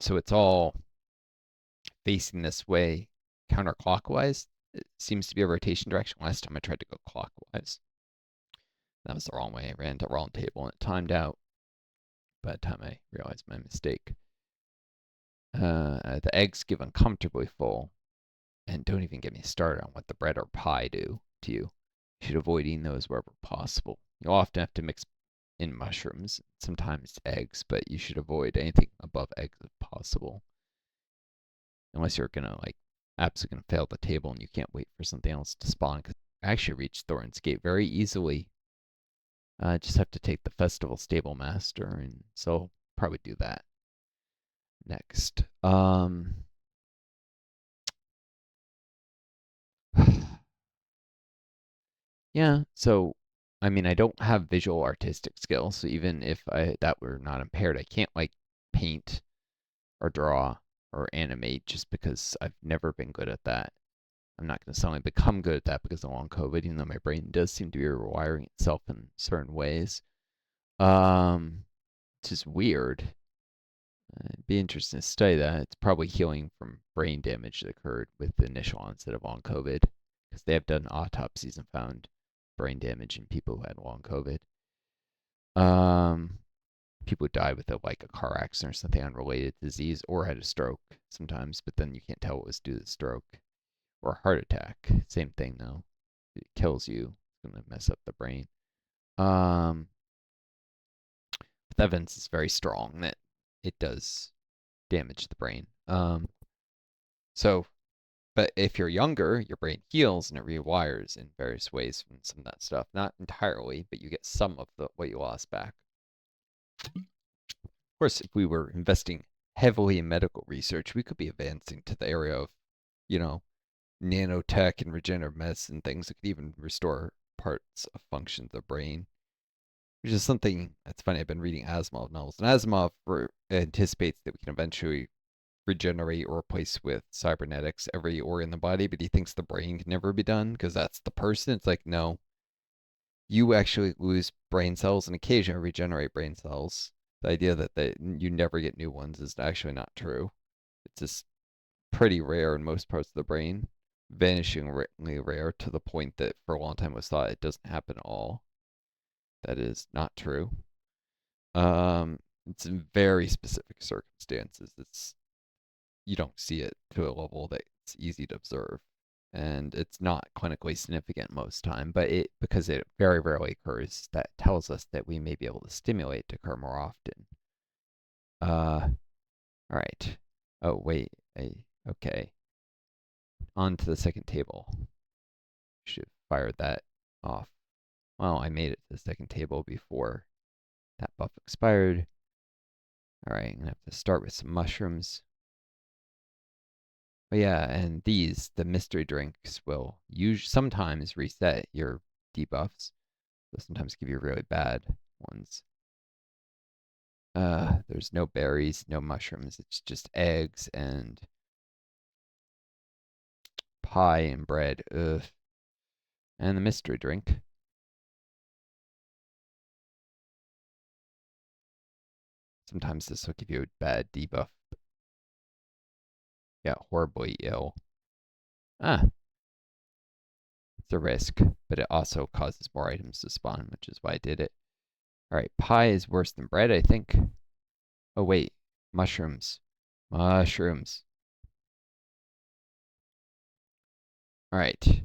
So it's all facing this way counterclockwise. It seems to be a rotation direction. Last time I tried to go clockwise. That was the wrong way. I ran to the wrong table and it timed out by the time I realized my mistake. The eggs give uncomfortably full, and don't even get me started on what the bread or pie do to you. You should avoid eating those wherever possible. You'll often have to mix in mushrooms, sometimes eggs, but you should avoid anything above eggs if possible. Unless you're gonna absolutely gonna fail the table and you can't wait for something else to spawn. Cause I actually reached Thorin's Gate very easily. I just have to take the Festival Stable Master, and so I'll probably do that next. Yeah, so I mean, I don't have visual artistic skills, so even if that were not impaired, I can't paint or draw or animate just because I've never been good at that. I'm not going to suddenly become good at that because of long COVID, even though my brain does seem to be rewiring itself in certain ways. Um, it's just weird. It'd be interesting to study that. It's probably healing from brain damage that occurred with the initial onset of long COVID, because they have done autopsies and found brain damage in people who had long COVID. Um, People died with a car accident or something unrelated disease, or had a stroke sometimes, but then you can't tell what was due to the stroke, or a heart attack. Same thing though. It kills you. It's gonna mess up the brain. Um, the evidence is very strong that it does damage the brain. So, but if you're younger, your brain heals and it rewires in various ways from some of that stuff. Not entirely, but you get some of the what you lost back. Of course, if we were investing heavily in medical research, we could be advancing to the area of, you know, nanotech and regenerative medicine, things that could even restore parts of functions of the brain, which is something that's funny. I've been reading Asimov novels, and Asimov anticipates that we can eventually regenerate or replace with cybernetics every organ in the body, but he thinks the brain can never be done because that's the person. It's like, no, you actually lose brain cells and occasionally regenerate brain cells. The idea that you never get new ones is actually not true. It's just pretty rare in most parts of the brain, vanishingly rare to the point that for a long time it was thought it doesn't happen at all. That is not true. It's in very specific circumstances. It's you don't see it to a level that it's easy to observe, and it's not clinically significant most time. But it because it very rarely occurs, that tells us that we may be able to stimulate it to occur more often. All right. Oh wait. Okay. On to the second table. Should fire that off. Well, I made it to the second table before that buff expired. All right, I'm gonna have to start with some mushrooms. But yeah, and the mystery drinks will sometimes reset your debuffs. They'll sometimes give you really bad ones. There's no berries, no mushrooms. It's just eggs and pie and bread. Ugh. And the mystery drink. Sometimes this will give you a bad debuff. Yeah, horribly ill. Ah, it's a risk, but it also causes more items to spawn, which is why I did it. All right, pie is worse than bread, I think. Oh, wait, mushrooms. Mushrooms. All right.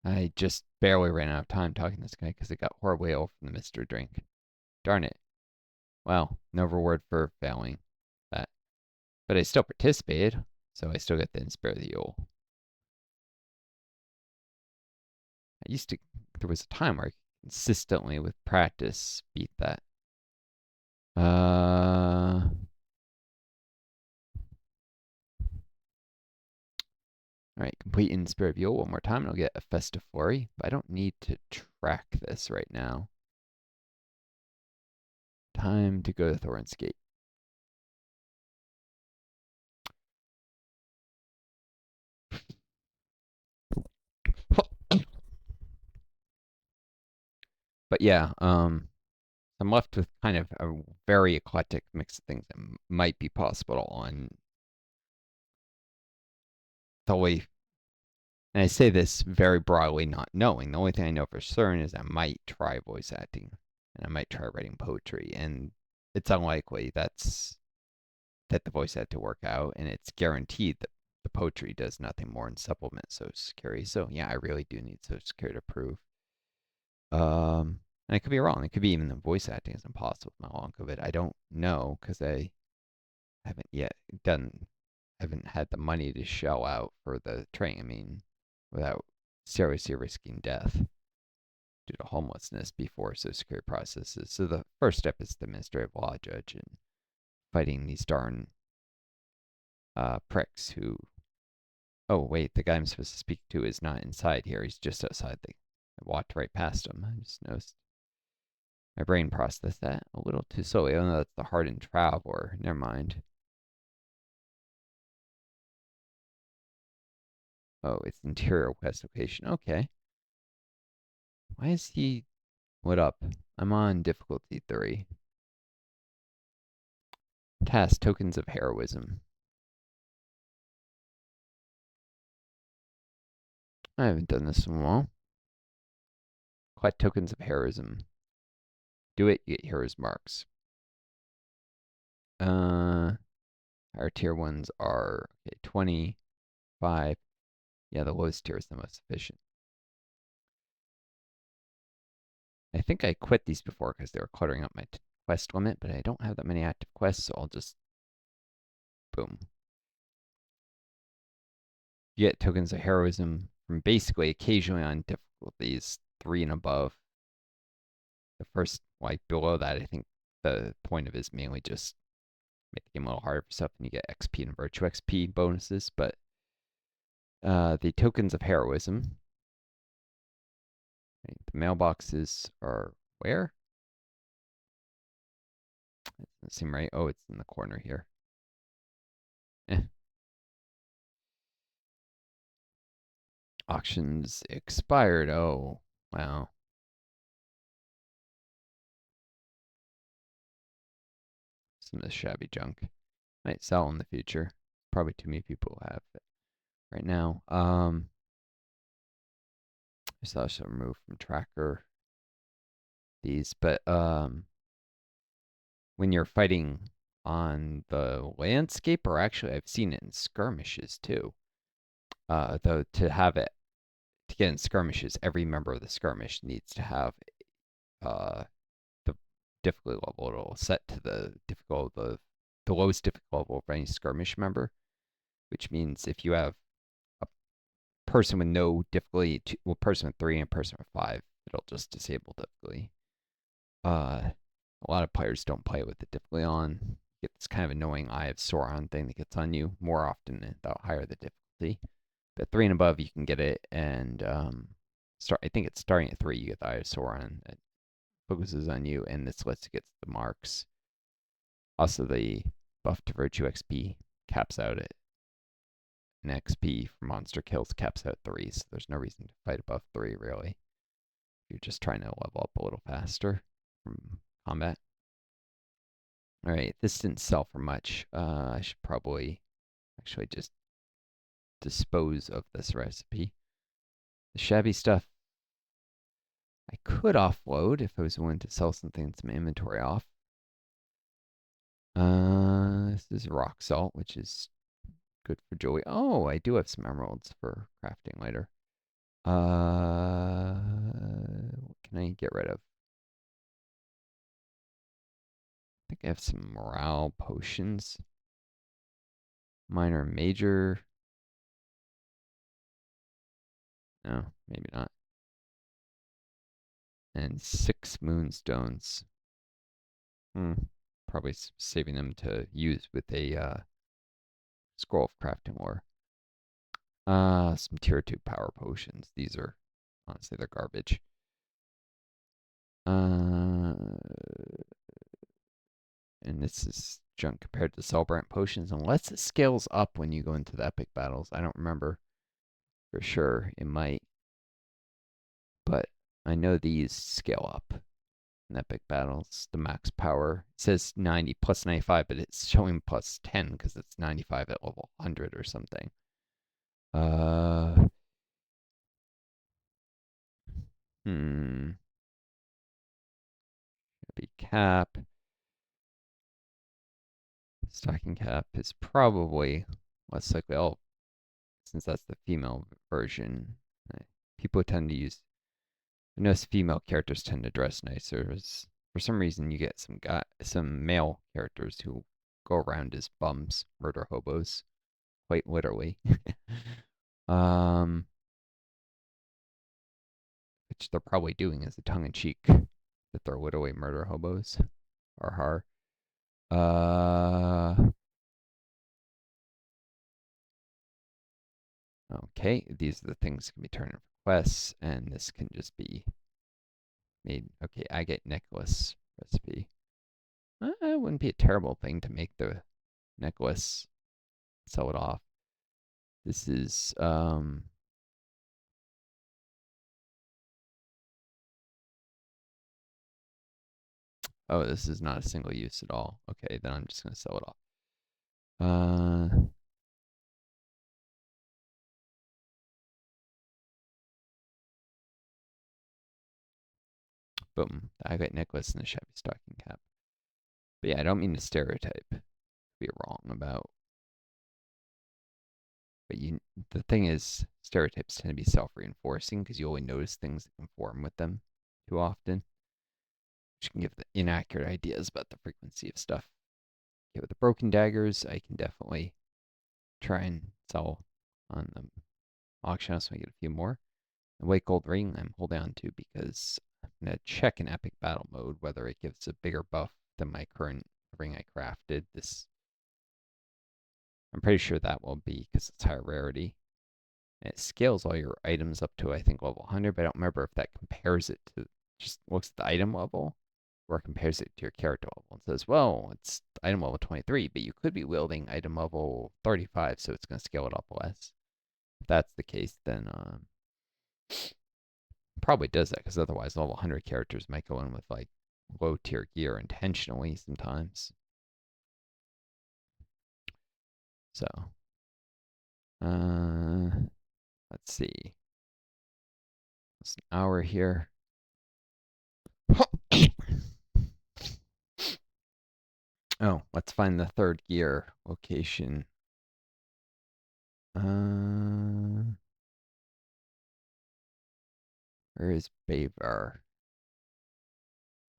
I just barely ran out of time talking to this guy because it got horribly ill from the mystery drink. Darn it. Well, no reward for failing that. But I still participated, so I still get the Inspire the Yule. There was a time where I consistently, with practice, beat that. All right, complete Inspire of Yule one more time and I'll get a Festive Flurry, but I don't need to track this right now. Time to go to Thorin's Gate. But yeah, I'm left with kind of a very eclectic mix of things that might be possible on the way. And I say this very broadly, not knowing. The only thing I know for certain is I might try voice acting and I might try writing poetry. And it's unlikely that the voice had to work out, and it's guaranteed that the poetry does nothing more than supplement Social Security. So yeah, I really do need Social Security to prove. And I could be wrong. It could be even the voice acting is impossible with my long COVID. I don't know because I haven't yet done, haven't had the money to shell out for the training. I mean, without seriously risking death due to homelessness before Social Security processes. So the first step is the administrative law judge and fighting these darn pricks who. Oh wait, the guy I'm supposed to speak to is not inside here. He's just outside. I walked right past him. I just noticed. My brain processed that a little too slowly. Oh no, that's the hardened traveler. Never mind. Oh, it's interior west location. Okay. Why is he? What up? I'm on difficulty 3. Task tokens of heroism. I haven't done this in a while. Collect tokens of heroism. Do it, you get heroes marks. Our tier ones are okay, 25. Yeah, the lowest tier is the most efficient. I think I quit these before because they were cluttering up my quest limit, but I don't have that many active quests, so I'll just boom. You get tokens of heroism from basically occasionally on difficulties 3 and above. The first, like below that, I think the point of it is mainly just make the game a little harder for stuff, and you get XP and virtue XP bonuses. But the tokens of heroism, right, the mailboxes are where? That doesn't seem right. Oh, it's in the corner here. Eh. Auctions expired. Oh, wow. Some of the shabby junk. Might sell in the future. Probably too many people have it right now. I still have to remove from tracker these, but when you're fighting on the landscape, or actually I've seen it in skirmishes too. Though to have it to get in skirmishes, every member of the skirmish needs to have the difficulty level. It'll set to the difficult the lowest difficulty level of any skirmish member, which means if you have a person with no difficulty, well, person with 3 and a person with 5, it'll just disable difficulty. A lot of players don't play with the difficulty on. You get this kind of annoying Eye of Sauron thing that gets on you more often the higher the difficulty. But 3 and above, you can get it, and start. I think it's starting at 3. You get the Eye of Sauron. It focuses on you, and this lets you get the marks. Also, the buff to virtue XP caps out at an XP for monster kills caps out at 3. So there's no reason to fight above 3 really. You're just trying to level up a little faster from combat. All right, this didn't sell for much. I should probably actually just dispose of this recipe. The shabby stuff I could offload if I was willing to sell something that's my inventory off. This is rock salt, which is good for jewelry. Oh, I do have some emeralds for crafting later. What can I get rid of? I think I have some morale potions. Minor and major. No, maybe not. And 6 moonstones. Probably saving them to use with a scroll of crafting lore. Some tier 2 power potions. These are, honestly, they're garbage. And this is junk compared to Celebrant potions, unless it scales up when you go into the epic battles. I don't remember for sure. It might, but I know these scale up. in epic battles. The max power it says 90 plus 95, but it's showing plus 10 because it's 95 at level 100 or something. Uh, hmm. Be cap. Stocking cap is probably less likely. Oh, since that's the female version, people tend to use. I notice female characters tend to dress nicer. For some reason, you get some male characters who go around as bums, murder hobos, quite literally. um, which they're probably doing as a tongue-in-cheek that they're literally murder hobos or her. Okay, these are the things that can be turned into quests, and this can just be made. Okay, agate necklace recipe. It wouldn't be a terrible thing to make the necklace, sell it off. This is oh, this is not a single use at all. Okay, then I'm just gonna sell it off. Boom, the agate necklace and the shabby stocking cap. But yeah, I don't mean to stereotype. Be wrong about. But the thing is, stereotypes tend to be self-reinforcing because you only notice things that conform with them too often, which can give the inaccurate ideas about the frequency of stuff. Okay, with the broken daggers, I can definitely try and sell on the auction house so I get a few more. The white gold ring I'm holding on to because I'm going to check in epic battle mode whether it gives a bigger buff than my current ring I crafted. I'm pretty sure that will be because it's higher rarity. And it scales all your items up to I think level 100, but I don't remember if that compares it to just looks at the item level or compares it to your character level and says, well, it's item level 23, but you could be wielding item level 35, so it's going to scale it up less. If that's the case, then probably does that because otherwise level 100 characters might go in with like low tier gear intentionally sometimes. So, uh, let's see. It's an hour here. Oh, let's find the third gear location. Where is Bavar?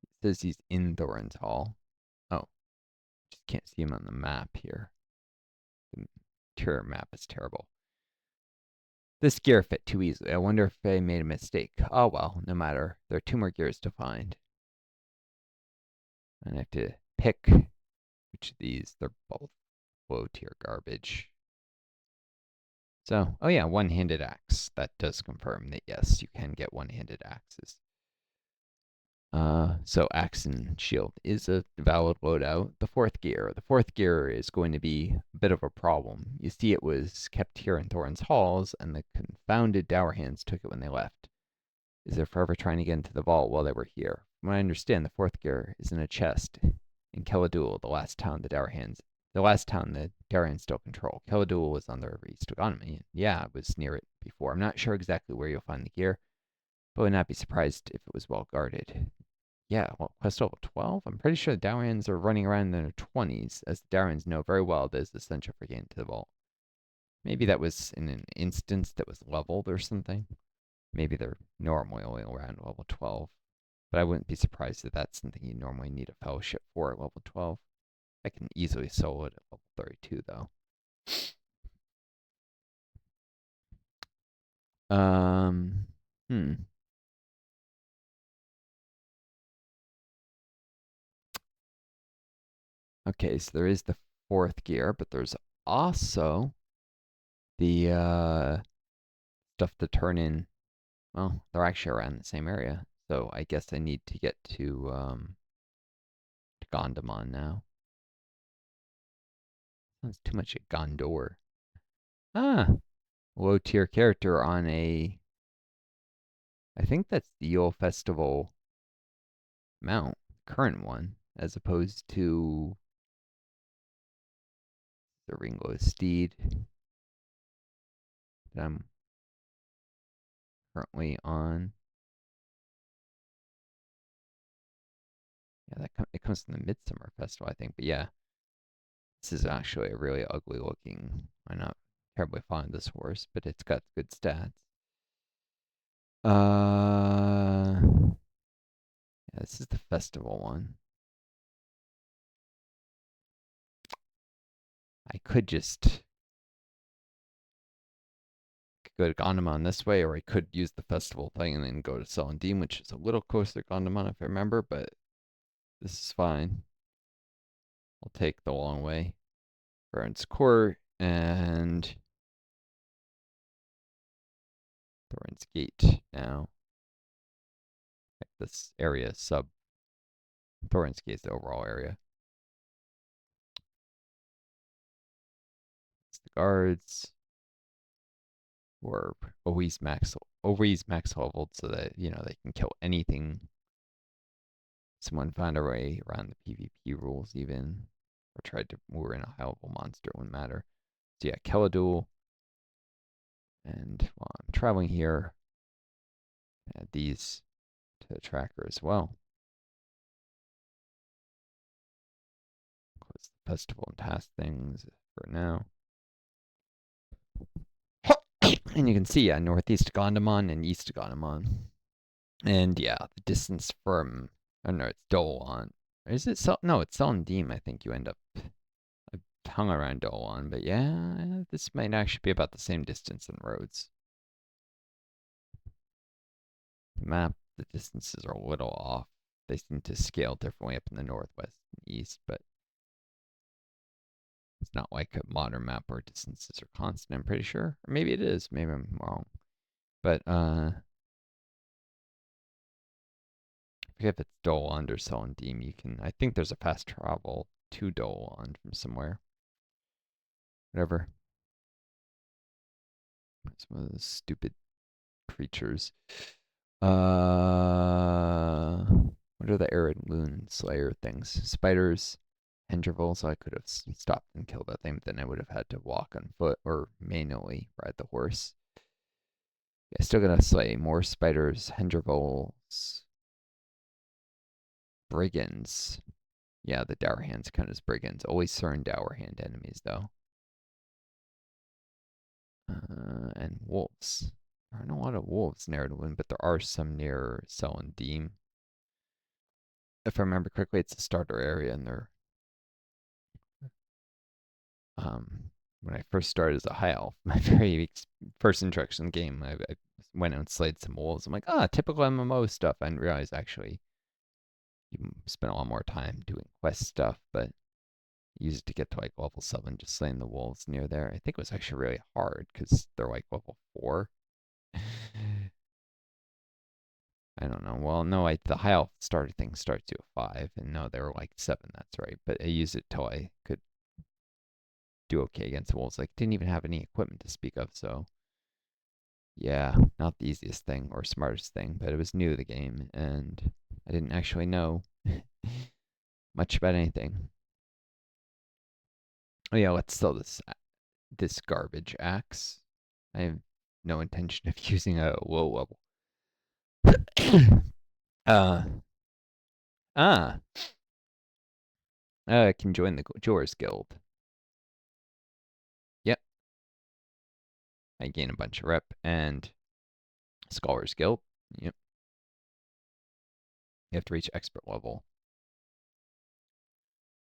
It says he's in Thorin's Hall. Oh, just can't see him on the map here. The interior map is terrible. This gear fit too easily. I wonder if I made a mistake. Oh well, no matter. There are two more gears to find. And I have to pick which of these. They're both low tier garbage. So, oh yeah, one-handed axe. That does confirm that yes, you can get one-handed axes. So axe and shield is a valid loadout. The fourth gear. The fourth gear is going to be a bit of a problem. You see, it was kept here in Thorin's halls, and the confounded dour hands took it when they left. Is they're forever trying to get into the vault while they were here. From what I understand, the fourth gear is in a chest in Keladul, the last town the dour hands still control. Keladul was on the river east of Economy. Yeah, I was near it before. I'm not sure exactly where you'll find the gear, but would not be surprised if it was well guarded. Yeah, well, quest level 12? I'm pretty sure the Dowrians are running around in their 20s, as the Dowrians know very well that is essential for getting to the vault. Maybe that was in an instance that was leveled or something. Maybe they're normally only around level 12. But I wouldn't be surprised if that's something you normally need a fellowship for at level 12. I can easily solo it at level 32, though. Um, hmm. Okay, so there is the fourth gear, but there's also the stuff to turn in. Well, they're actually around the same area, so I guess I need to get to Gondamon now. That's too much at Gondor. Ah, low tier character on a. I think that's the Yule Festival mount, current one, as opposed to the Ringo Steed that I'm currently on. Yeah, it comes from the Midsummer Festival, I think. But yeah, this is actually a really ugly looking. I'm not terribly fond of this horse, but it's got good stats. Yeah, this is the festival one. I could just go to Gondomon this way, or I could use the festival thing and then go to Celandine, which is a little closer to Gondomon if I remember, but this is fine. I'll take the long way. Burns Court and Thorns Gate now. This area sub Thorns Gate is the overall area. It's the guards who are always max leveled so that they can kill anything. Someone found a way around the PvP rules even, or tried to lure in a high level monster, it wouldn't matter. So yeah, Keladul. And while I'm traveling here, add these to the tracker as well. Close the festival and task things for now. And you can see, yeah, northeast Gondomon and east Gondomon. And yeah, the distance from, I don't know, it's Dolon. Is it no, it's Celandine, I think you end up. I hung around Dolon, but yeah, this might actually be about the same distance in roads. The map, the distances are a little off. They seem to scale differently up in the northwest and east, but it's not like a modern map where distances are constant, I'm pretty sure. Or maybe it is. Maybe I'm wrong. But I forget if it's Doland or Celandine. You can I think there's a fast travel to Doland from somewhere. Whatever. Some of those stupid creatures. What are the arid moon slayer things? Spiders, Hendrivel, so I could have stopped and killed that thing, but then I would have had to walk on foot or manually ride the horse. Yeah, still gonna slay more spiders, Hendrivels, brigands. Yeah, the Dour Hands count as brigands. Always certain Dour Hand enemies, though. And wolves. There aren't a lot of wolves near Ardenwood, but there are some near Celandine. If I remember correctly, it's a starter area, and they're when I first started as a high elf, my very first introduction in the game, I went out and slayed some wolves. I'm like, typical MMO stuff. I didn't realize actually you spend a lot more time doing quest stuff, but use it to get to like level 7, just slaying the wolves near there. I think it was actually really hard because they're like level 4. I don't know. Well, no, the high elf starter thing starts you at 5, and no, they were like 7. That's right. But I used it till I could do okay against wolves. Like, didn't even have any equipment to speak of, so yeah, not the easiest thing or smartest thing, but it was new to the game, and I didn't actually know much about anything. Oh yeah, let's sell this garbage axe. I have no intention of using a low level. uh ah, I can join the Jewelers Guild. Yep, I gain a bunch of rep and Scholars Guild. Yep, you have to reach expert level.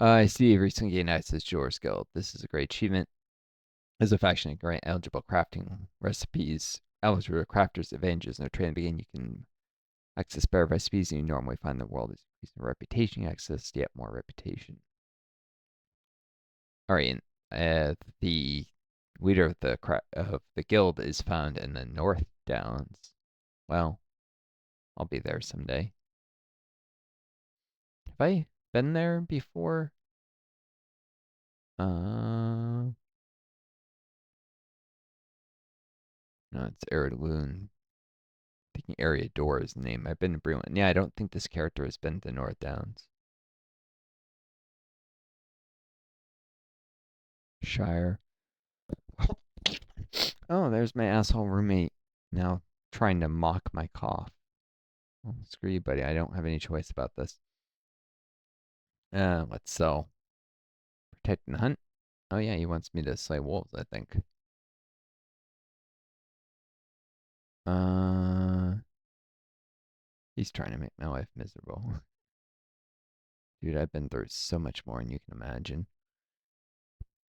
I see you recently gained access to Jewelers Guild. This is a great achievement. As a faction, grant eligible crafting recipes. Eligible crafters advantages in their training begin. You can access better recipes than you normally find in the world. Is increasing reputation. Access yet more reputation. All right, the leader of the guild is found in the North Downs. Well, I'll be there someday. Have I been there before? No, it's Arid Loon. I think Area Door is the name. I've been to Breland. Yeah, I don't think this character has been to North Downs. Shire. Oh, there's my asshole roommate now trying to mock my cough. Well, screw you, buddy. I don't have any choice about this. Let's sell. Protect and hunt. Oh yeah, he wants me to slay wolves, I think. Uh, he's trying to make my life miserable. Dude, I've been through so much more than you can imagine.